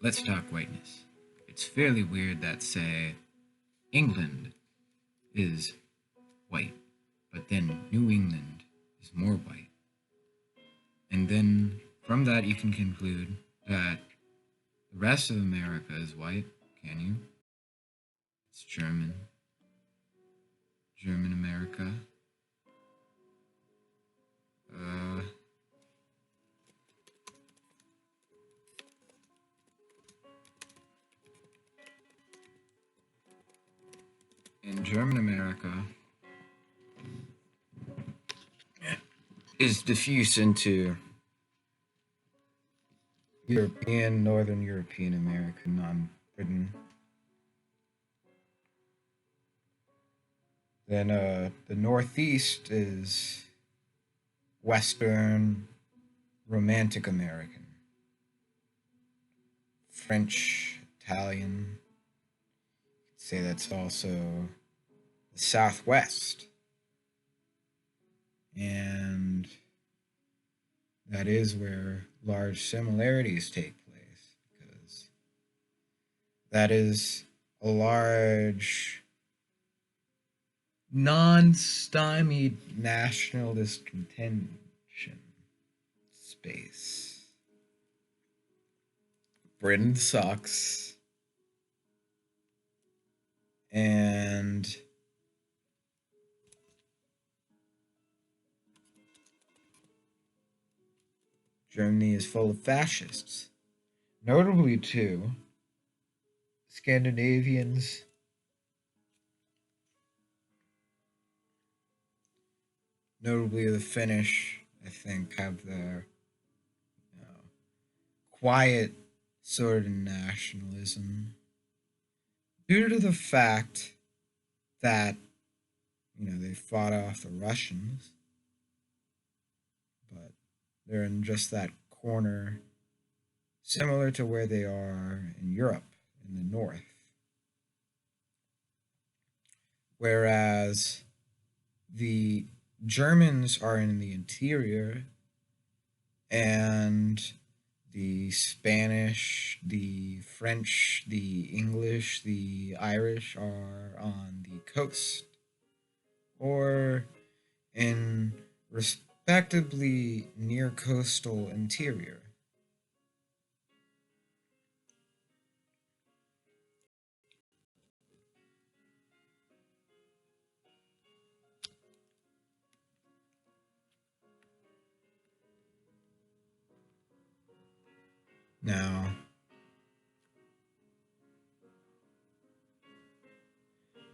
let's talk whiteness. It's fairly weird that, say, England is white, but then New England is more white. And then from that, you can conclude that the rest of America is white, can you? It's German. German America. Uh, in German America is diffused into European, Northern European America, non-Britain. Then the Northeast is Western, Romantic American, French, Italian. You'd say that's also the Southwest. And that is where large similarities take place, because that is a large non-stymied nationalist contention space. Britain sucks, and Germany is full of fascists. Notably, too, Scandinavians, notably the Finnish, I think, have their quiet sort of nationalism due to the fact that they fought off the Russians, but they're in just that corner, similar to where they are in Europe in the north. Whereas the Germans are in the interior, and the Spanish, the French, the English, the Irish are on the coast, or in respectively near coastal interior. Now,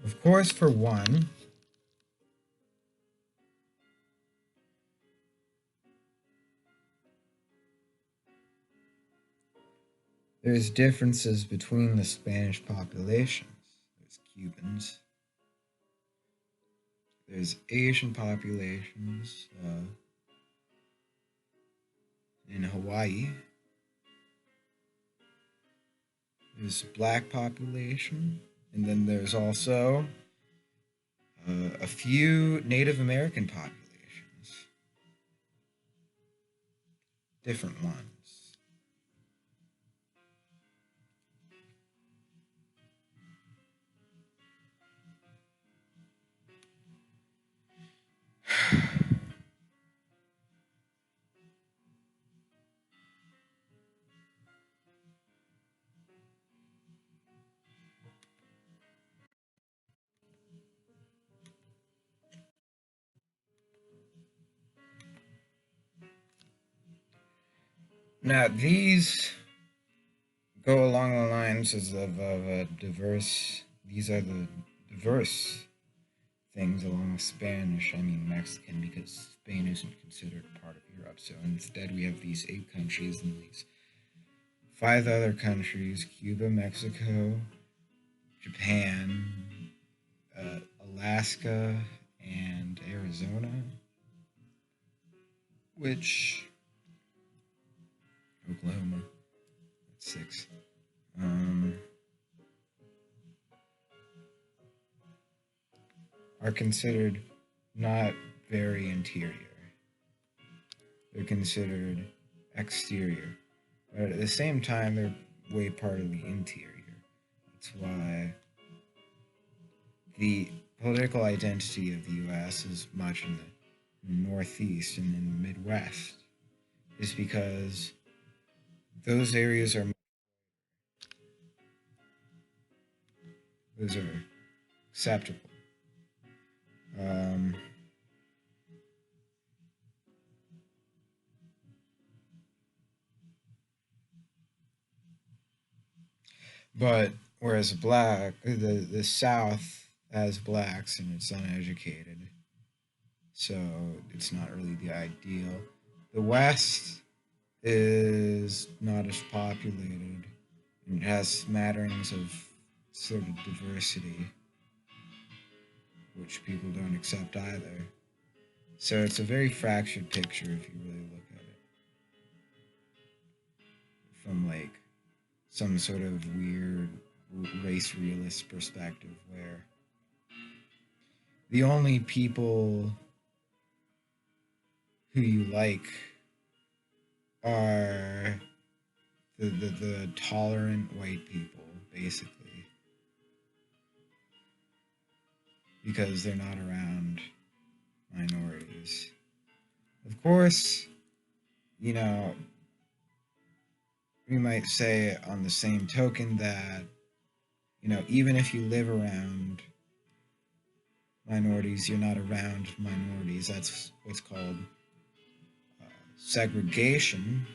of course, for one, there's differences between the Spanish populations. There's Cubans, there's Asian populations in Hawaii, there's black population, and then there's also a few Native American populations, different ones. Now, these go along the lines of a diverse, these are the diverse things along with Spanish. I mean Mexican, because Spain isn't considered part of Europe. So instead, we have these 8 countries and these 5 other countries: Cuba, Mexico, Japan, Alaska, and Arizona, which Oklahoma, that's 6. Are considered not very interior. They're considered exterior. But at the same time, they're way part of the interior. That's why the political identity of the U.S. is much in the Northeast and in the Midwest, is because those areas are those are acceptable. Um, but whereas the South has blacks and it's uneducated, so it's not really the ideal. The West is not as populated and it has smatterings of sort of diversity, which people don't accept either. So it's a very fractured picture if you really look at it from like some sort of weird race realist perspective where the only people who you like are the tolerant white people, basically, because they're not around minorities. Of course, you know, we might say on the same token that, even if you live around minorities, you're not around minorities. That's what's called segregation.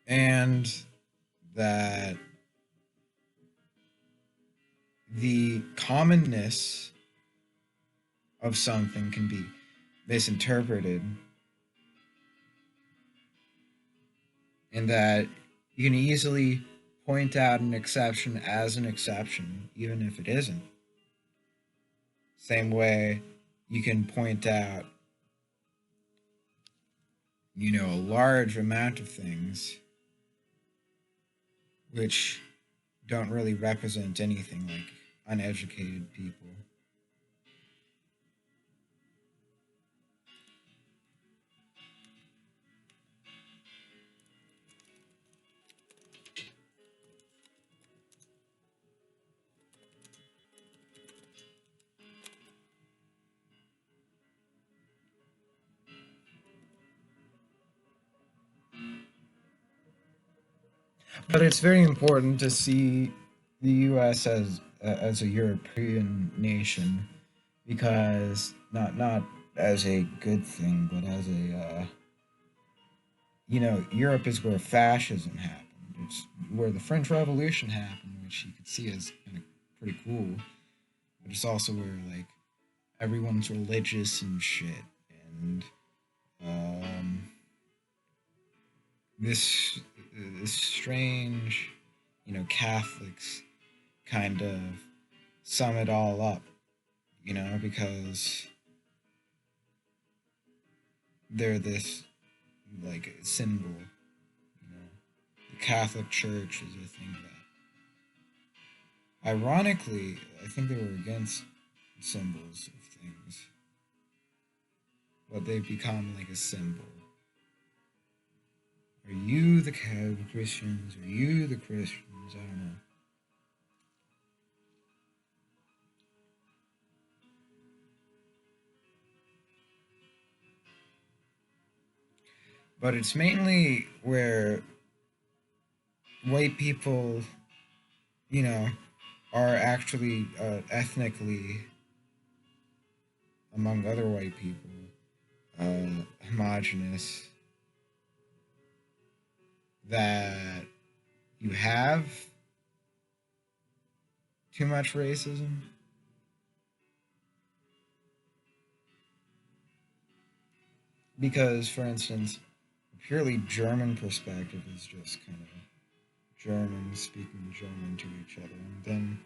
And that the commonness of something can be misinterpreted, and that you can easily point out an exception as an exception, even if it isn't. Same way you can point out, a large amount of things which don't really represent anything, like uneducated people. But it's very important to see the U.S. as a European nation, because not as a good thing, but as Europe is where fascism happened. It's where the French Revolution happened, which you could see as kind of pretty cool. But it's also where like everyone's religious and shit, and um, this this strange, Catholics kind of sum it all up, because they're this like symbol. The Catholic Church is a thing that, ironically, I think they were against symbols of things, but they've become like a symbol. Are you the Christians? Are you the Christians? I don't know. But it's mainly where white people, you know, are actually ethnically, among other white people, homogenous, that you have too much racism. Because, for instance, a purely German perspective is just kind of Germans speaking German to each other. And then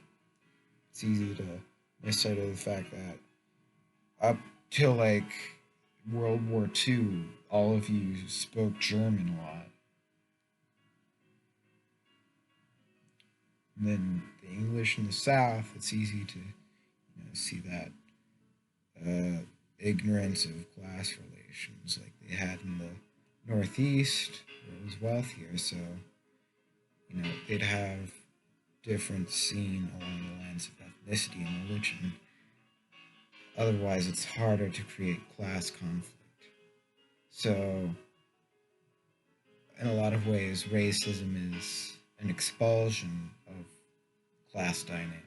it's easy to miss sight of the fact that up till like World War II, all of you spoke German a lot. And then the English in the South, it's easy to see that ignorance of class relations like they had in the Northeast, where it was wealthier, so they'd have different scene along the lines of ethnicity and religion. Otherwise, it's harder to create class conflict. So, in a lot of ways, racism is an expulsion of class dynamic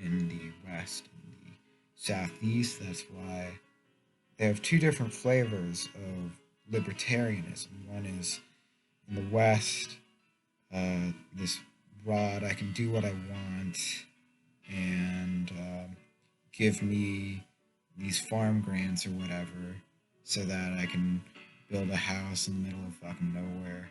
in the West and the Southeast. That's why they have two different flavors of libertarianism. One is in the West, this broad, I can do what I want, and give me these farm grants or whatever so that I can build a house in the middle of fucking nowhere.